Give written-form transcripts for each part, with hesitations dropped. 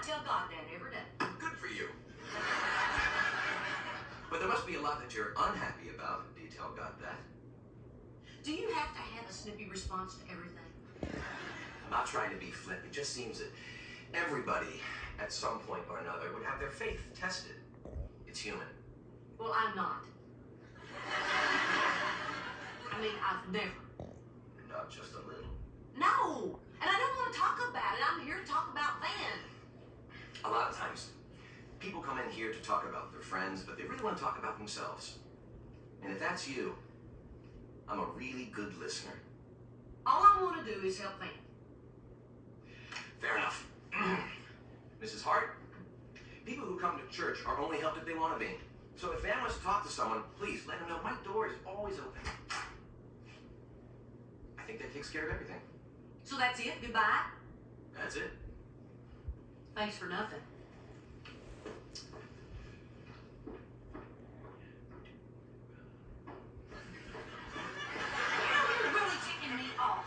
tell God that every day. Good for you. But there must be a lot that you're unhappy about. Do you tell God that? Do you have to have a snippy response to everything? I'm not trying to be flip. It just seems that everybody, at some point or another, would have their faith tested. It's human. Well, I'm not. I mean, I've never. Not just a little. No! And I don't want to talk about it. I'm here to talk about Van. A lot of times, people come in here to talk about their friends, but they really want to talk about themselves. And if that's you, I'm a really good listener. All I want to do is help Van. Fair enough. Mrs. Hart, people who come to church are only helped if they want to be. So if Van wants to talk to someone, please let him know my door is always open. I think that takes care of everything. So that's it? Goodbye? That's it. Thanks for nothing. You're really ticking me off.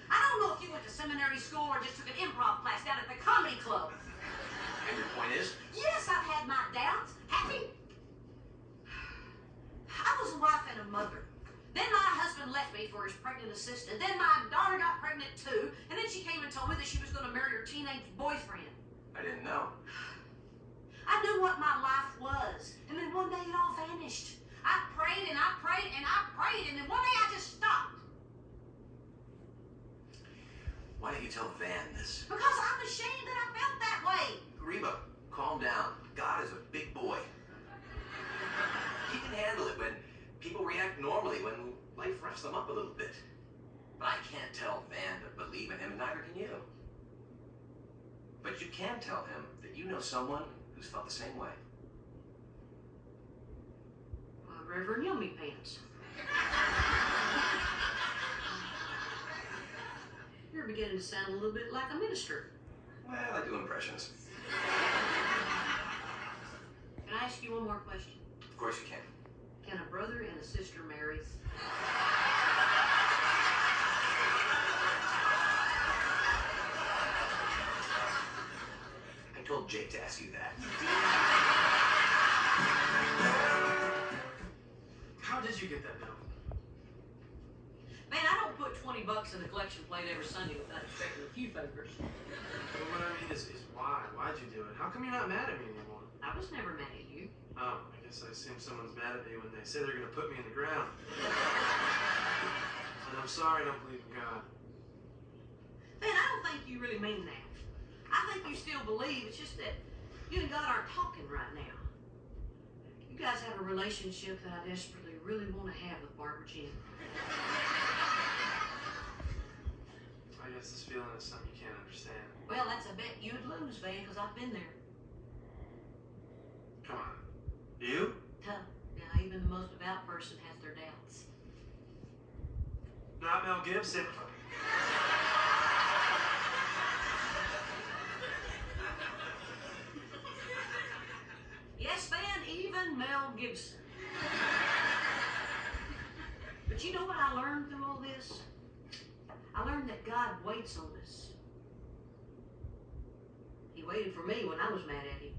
I don't know if you went to seminary school or just took an improv class down at the comedy club. And your point is? Yes, I've had my doubts. Happy? I was a wife and a mother. Then my husband left me for his pregnant assistant. Then my daughter got pregnant too. And then she came and told me that she was going to marry her teenage boyfriend. I didn't know. I knew what my life was. And then one day it all vanished. I prayed and I prayed and I prayed. And then one day I just stopped. Why don't you tell Van this? Because I'm ashamed that I felt that way. Reba, calm down. God is a big boy. He can handle it when people react normally, when life roughs them up a little bit. But I can't tell Van to believe in him, and neither can you. But you can tell him that you know someone who's felt the same way. Reverend Yummy Pants. You're beginning to sound a little bit like a minister. Well, I do impressions. Can I ask you one more question? Of course you can. Can a brother and a sister marry? I told Jake to ask you that. How did you get that note? Man, I don't put $20 in the collection plate every Sunday without expecting a few favors. Well, what I mean is why? Why'd you do it? How come you're not mad at me anymore? I was never mad at you. Oh, I guess I assume someone's mad at me when they say they're gonna put me in the ground. And I'm sorry I don't believe in God. Man, I don't think you really mean that. I think you still believe. It's just that you and God aren't talking right now. You guys have a relationship that I desperately really want to have with Barbara Jean. I guess this feeling is something you can't understand. Well, that's a bet you'd lose, Van, because I've been there. Come on. You? Tough. Now, even the most devout person has their doubts. Not Mel Gibson. Yes, Van, even Mel Gibson. But you know what I learned through all this? I learned that God waits on us. He waited for me when I was mad at him.